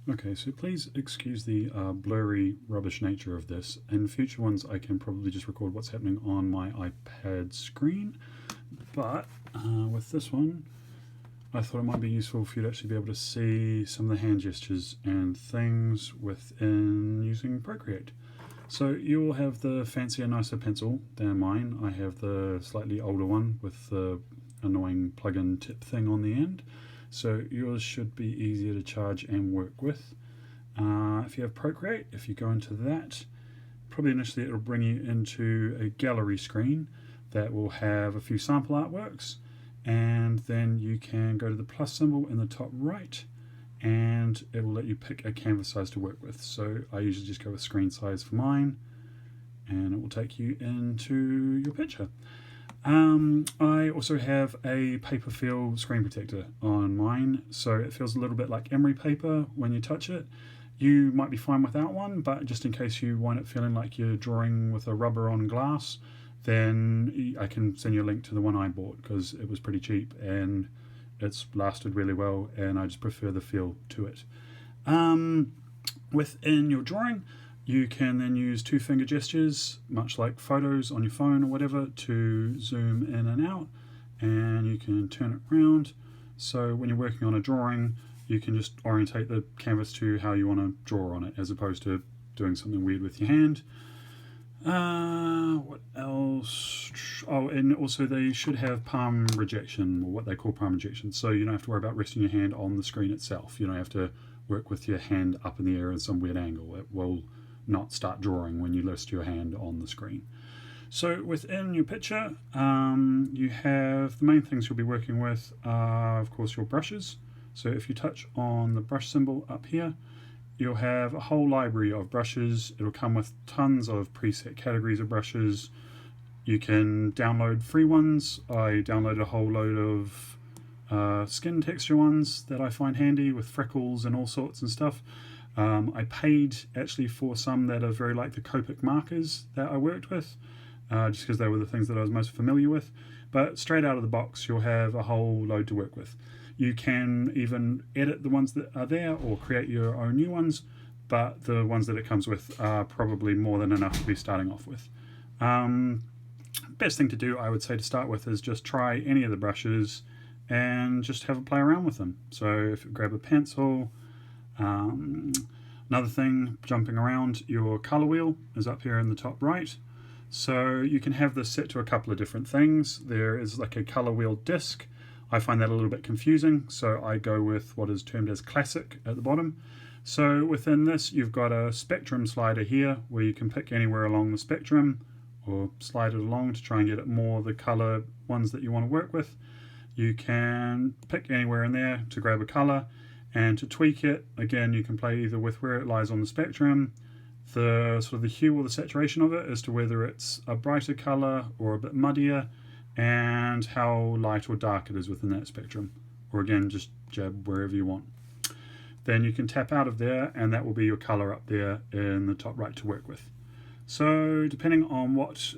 Okay, so please excuse the blurry, rubbish nature of this. In future ones, I can probably just record what's happening on my iPad screen, but with this one, I thought it might be useful for you to actually be able to see some of the hand gestures and things within using Procreate. So you'll have the fancier, nicer pencil than mine. I have the slightly older one with the annoying plug-in tip thing on the end. So yours should be easier to charge and work with. If you have Procreate, if you go into that, probably initially it'll bring you into a gallery screen that will have a few sample artworks, and then you can go to the plus symbol in the top right and it will let you pick a canvas size to work with. So I usually just go with screen size for mine, and it will take you into your picture. I also have a paper feel screen protector on mine, so it feels a little bit like emery paper when you touch it. You might be fine without one, but just in case you want it feeling like you're drawing with a rubber on glass, then I can send you a link to the one I bought because it was pretty cheap and it's lasted really well, and I just prefer the feel to it. Within your drawing, you can then use two finger gestures, much like photos on your phone or whatever, to zoom in and out, and you can turn it around. So when you're working on a drawing, you can just orientate the canvas to how you want to draw on it, as opposed to doing something weird with your hand. What else? Oh, and also they should have palm rejection, or what they call palm rejection, so you don't have to worry about resting your hand on the screen itself. You don't have to work with your hand up in the air at some weird angle. It will not start drawing when you rest your hand on the screen. So within your picture, you have the main things you'll be working with are, of course, your brushes. So if you touch on the brush symbol up here, you'll have a whole library of brushes. It'll come with tons of preset categories of brushes. You can download free ones. I downloaded a whole load of skin texture ones that I find handy with freckles and all sorts and stuff. I paid actually for some that are very like the Copic markers that I worked with, just because they were the things that I was most familiar with. But straight out of the box, you'll have a whole load to work with. You can even edit the ones that are there or create your own new ones, but the ones that it comes with are probably more than enough to be starting off with. Best thing to do, I would say, to start with is just try any of the brushes and just have a play around with them. So if you grab a pencil, another thing, jumping around, your color wheel is up here in the top right. So you can have this set to a couple of different things. There is like a color wheel disc. I find that a little bit confusing, so I go with what is termed as classic at the bottom. So within this, you've got a spectrum slider here where you can pick anywhere along the spectrum or slide it along to try and get it more the color ones that you want to work with. You can pick anywhere in there to grab a color, and to tweak it, again, you can play either with where it lies on the spectrum, the sort of the hue or the saturation of it as to whether it's a brighter color or a bit muddier, and how light or dark it is within that spectrum, or again, just jab wherever you want. Then you can tap out of there, and that will be your color up there in the top right to work with. So depending on what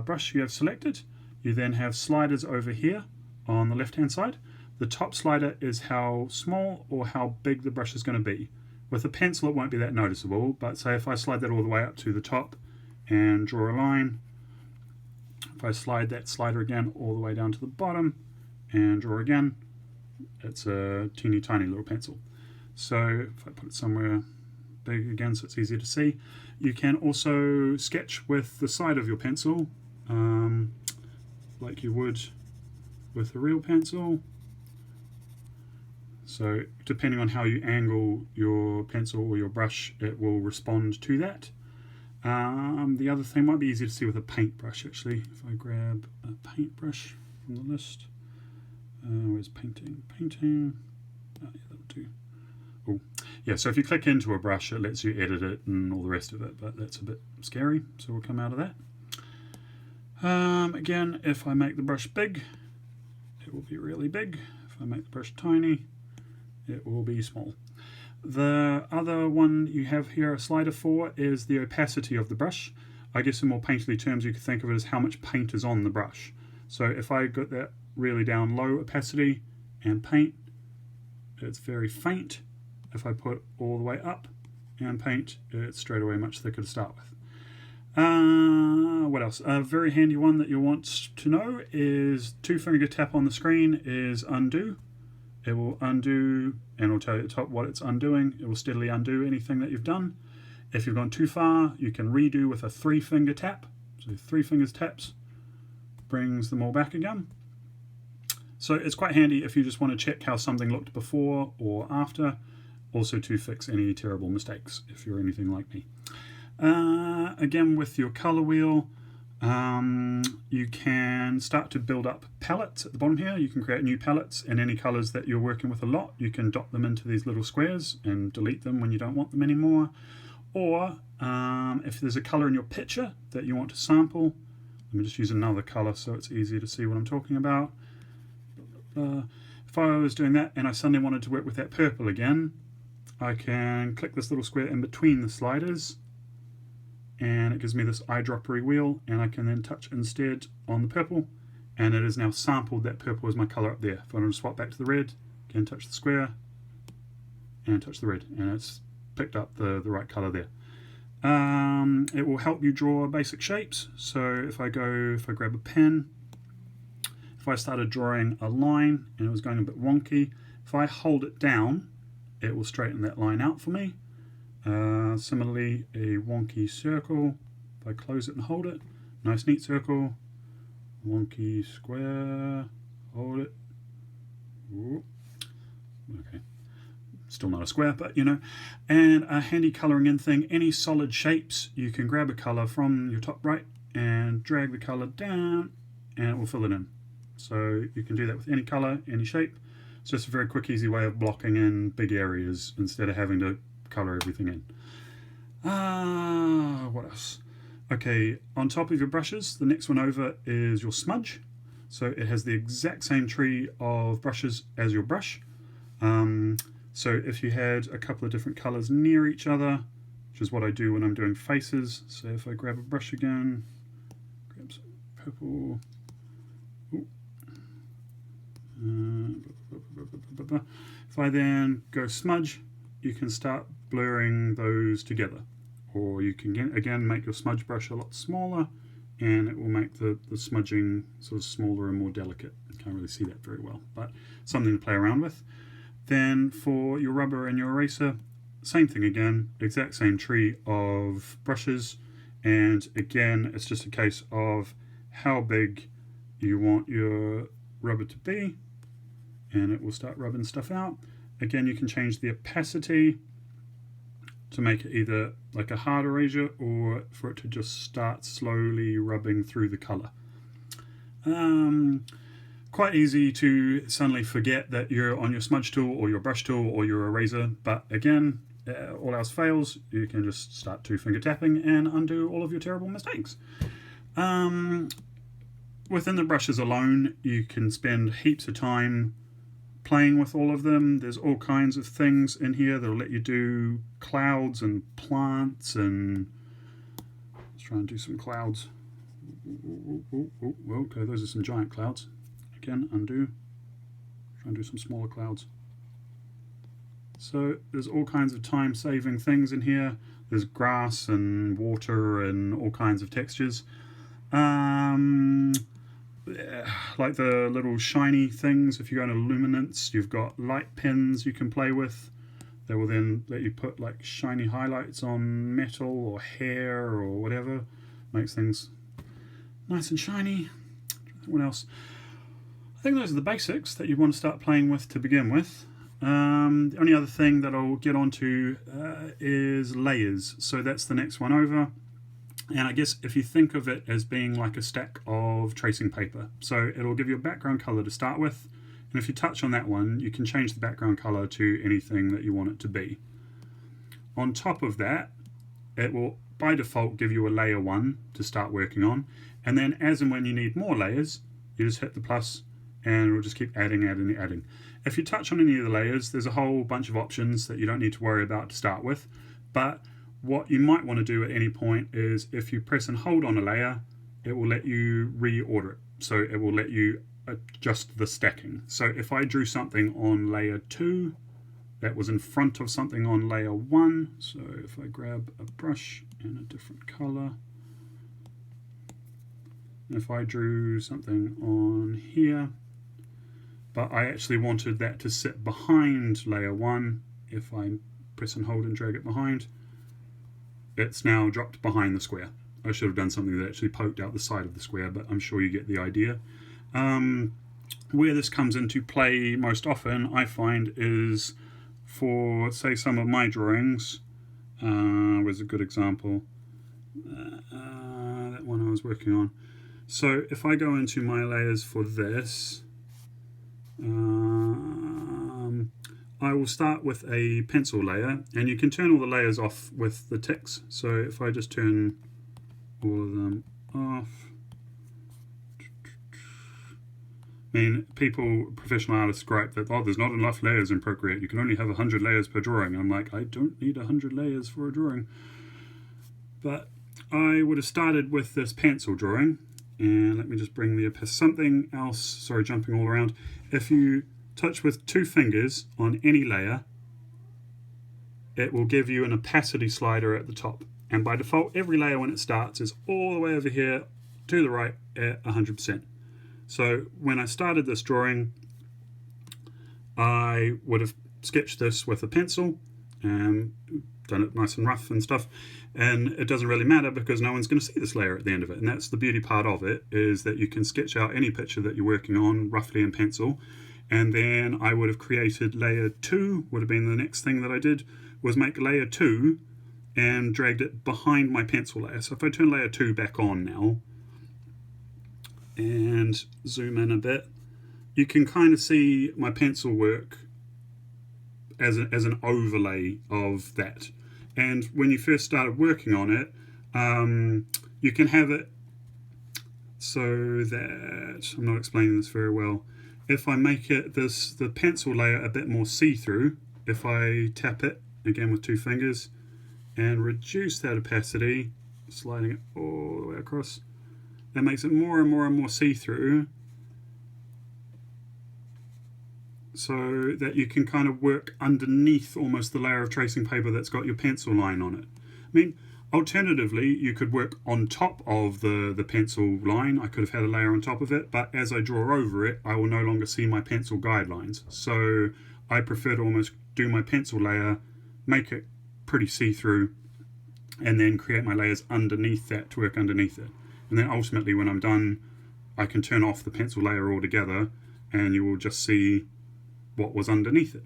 brush you have selected, you then have sliders over here on the left hand side. The top slider is how small or how big the brush is going to be. With a pencil it won't be that noticeable, but say if I slide that all the way up to the top and draw a line, if I slide that slider again all the way down to the bottom and draw again, it's a teeny tiny little pencil. So if I put it somewhere big again so it's easier to see, you can also sketch with the side of your pencil, like you would with a real pencil. So depending on how you angle your pencil or your brush, it will respond to that. The other thing might be easier to see with a paintbrush actually. If I grab a paintbrush from the list, where's painting? Painting, oh yeah, that'll do. Oh, yeah, so if you click into a brush, it lets you edit it and all the rest of it, but that's a bit scary, so we'll come out of that. Again, if I make the brush big, it will be really big. If I make the brush tiny, it will be small. The other one you have here a slider for is the opacity of the brush. I guess in more painterly terms you could think of it as how much paint is on the brush. So if I got that really down low opacity and paint, it's very faint. if I put all the way up and paint, it's straight away much thicker to start with. What else? A very handy one that you'll want to know is 2-finger tap on the screen is undo. It will undo, and it'll tell you at the top what it's undoing. It will steadily undo anything that you've done. If you've gone too far, you can redo with a 3-finger tap. So 3 fingers taps brings them all back again. So it's quite handy if you just want to check how something looked before or after. Also to fix any terrible mistakes if you're anything like me. Again, with your color wheel, you can start to build up palettes at the bottom here. You can create new palettes in any colors that you're working with a lot. You can dot them into these little squares and delete them when you don't want them anymore. Or if there's a color in your picture that you want to sample, let me just use another color so it's easier to see what I'm talking about. If I was doing that and I suddenly wanted to work with that purple again, I can click this little square in between the sliders, and it gives me this eyedroppery wheel, and I can then touch instead on the purple, and it has now sampled that purple as my color up there. If I want to swap back to the red, again touch the square and touch the red, and it's picked up the right color there. It will help you draw basic shapes. So if I grab a pen, if I started drawing a line and it was going a bit wonky, if I hold it down, it will straighten that line out for me. Similarly, a wonky circle, if I close it and hold it, nice neat circle, wonky square, hold it, ooh, okay, still not a square, but you know. And a handy colouring in thing, any solid shapes, you can grab a colour from your top right and drag the colour down and it will fill it in. So you can do that with any colour, any shape. It's just a very quick, easy way of blocking in big areas instead of having to colour everything in. What else? Okay, on top of your brushes, the next one over is your smudge. So it has the exact same tree of brushes as your brush. So if you had a couple of different colours near each other, which is what I do when I'm doing faces. So if I grab a brush again, grab some purple. If I then go smudge, you can start blurring those together, or you can again make your smudge brush a lot smaller and it will make the smudging sort of smaller and more delicate. You can't really see that very well, but something to play around with. Then for your rubber and your eraser, same thing again, exact same tree of brushes, and again it's just a case of how big you want your rubber to be, and it will start rubbing stuff out. Again, you can change the opacity to make it either like a hard erasure or for it to just start slowly rubbing through the colour. Quite easy to suddenly forget that you're on your smudge tool or your brush tool or your eraser, but again, all else fails, you can just start 2-finger tapping and undo all of your terrible mistakes. Within the brushes alone, you can spend heaps of time playing with all of them. There's all kinds of things in here that'll let you do clouds and plants, and let's try and do some clouds. Okay, those are some giant clouds. Again, undo. Try and do some smaller clouds. So there's all kinds of time-saving things in here. There's grass and water and all kinds of textures. Like the little shiny things, if you go into luminance, you've got light pens you can play with. They will then let you put like shiny highlights on metal or hair or whatever. Makes things nice and shiny. What else? I think those are the basics that you want to start playing with to begin with. The only other thing that I'll get onto is layers. So that's the next one over. And I guess if you think of it as being like a stack of tracing paper, so it'll give you a background color to start with, and if you touch on that one, you can change the background color to anything that you want it to be. On top of that, it will by default give you a layer 1 to start working on, and then as and when you need more layers, you just hit the plus and it'll just keep adding. If you touch on any of the layers, there's a whole bunch of options that you don't need to worry about to start with, but what you might want to do at any point is if you press and hold on a layer, it will let you reorder it. So it will let you adjust the stacking. So if I drew something on layer 2 that was in front of something on layer 1. So if I grab a brush in a different color, if I drew something on here, but I actually wanted that to sit behind layer 1, if I press and hold and drag it behind, it's now dropped behind the square. I should have done something that actually poked out the side of the square, but I'm sure you get the idea. Where this comes into play most often, I find, is for, say, some of my drawings. Where's a good example? That one I was working on. So if I go into my layers for this, I will start with a pencil layer, and you can turn all the layers off with the ticks. So if I just turn all of them off, I mean, professional artists gripe that, oh, there's not enough layers in Procreate, you can only have 100 layers per drawing. And I'm like, I don't need 100 layers for a drawing. But I would have started with this pencil drawing, and let me just bring the something else, sorry, jumping all around. If you touch with 2 fingers on any layer, it will give you an opacity slider at the top. And by default, every layer when it starts is all the way over here to the right at 100%. So when I started this drawing, I would have sketched this with a pencil and done it nice and rough and stuff. And it doesn't really matter because no one's going to see this layer at the end of it. And that's the beauty part of it, is that you can sketch out any picture that you're working on roughly in pencil. And then I would have created layer 2, would have been the next thing that I did, was make layer 2 and dragged it behind my pencil layer. So if I turn layer 2 back on now and zoom in a bit, you can kind of see my pencil work as an overlay of that. And when you first started working on it, you can have it so that, I'm not explaining this very well, if I make it the pencil layer a bit more see-through, if I tap it again with 2 fingers and reduce that opacity, sliding it all the way across, that makes it more and more and more see-through, so that you can kind of work underneath almost the layer of tracing paper that's got your pencil line on it. I mean, alternatively, you could work on top of the pencil line. I could have had a layer on top of it, but as I draw over it, I will no longer see my pencil guidelines. So I prefer to almost do my pencil layer, make it pretty see-through, and then create my layers underneath that to work underneath it. And then ultimately, when I'm done, I can turn off the pencil layer altogether, and you will just see what was underneath it,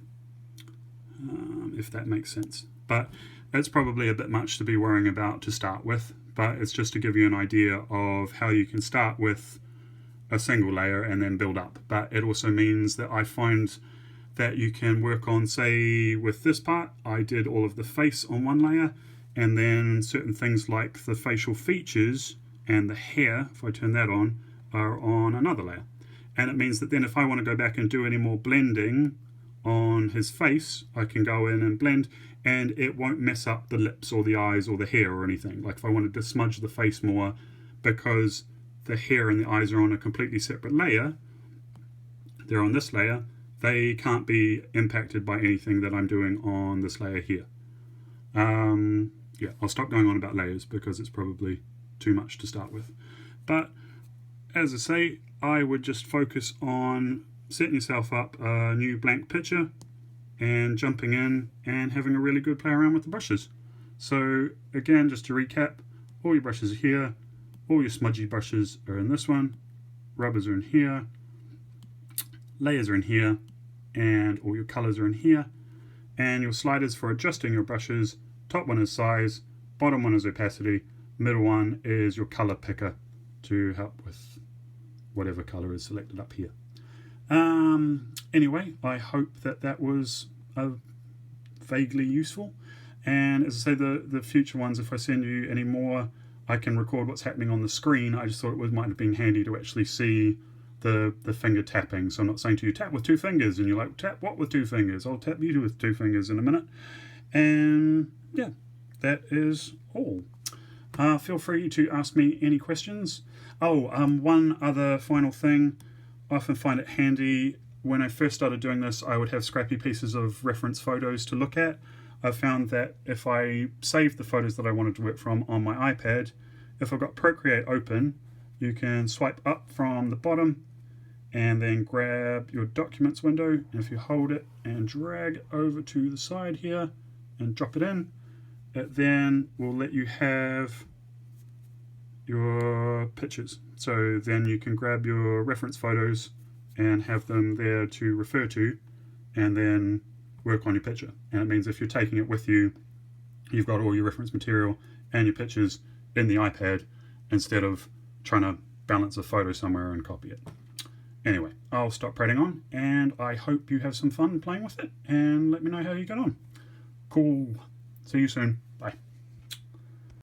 if that makes sense. But it's probably a bit much to be worrying about to start with, but it's just to give you an idea of how you can start with a single layer and then build up. But it also means that I find that you can work on, say, with this part, I did all of the face on one layer, and then certain things like the facial features and the hair, if I turn that on, are on another layer. And it means that then if I want to go back and do any more blending on his face, I can go in and blend, and it won't mess up the lips or the eyes or the hair or anything. Like if I wanted to smudge the face more, because the hair and the eyes are on a completely separate layer, they're on this layer, they can't be impacted by anything that I'm doing on this layer here. Yeah, I'll stop going on about layers because it's probably too much to start with. But as I say, I would just focus on setting yourself up a new blank picture and jumping in and having a really good play around with the brushes. So again, just to recap, all your brushes are here, all your smudgy brushes are in this one, rubbers are in here, layers are in here, and all your colors are in here, and your sliders for adjusting your brushes, top one is size, bottom one is opacity, middle one is your color picker to help with whatever color is selected up here. Anyway, I hope that was vaguely useful, and as I say, the future ones, if I send you any more, I can record what's happening on the screen. I just thought it might have been handy to actually see the finger tapping. So I'm not saying to you, tap with 2 fingers, and you're like, tap what with 2 fingers? I'll tap you with 2 fingers in a minute. And yeah, that is all. Feel free to ask me any questions. Oh, one other final thing. I often find it handy when I first started doing this, I would have scrappy pieces of reference photos to look at. I found that if I saved the photos that I wanted to work from on my iPad, if I've got Procreate open, you can swipe up from the bottom and then grab your documents window, and if you hold it and drag over to the side here and drop it in, it then will let you have your pictures. So then you can grab your reference photos and have them there to refer to, and then work on your picture. And it means if you're taking it with you, you've got all your reference material and your pictures in the iPad instead of trying to balance a photo somewhere and copy it. Anyway, I'll stop prating on, and I hope you have some fun playing with it, and let me know how you get on. Cool. See you soon. Bye.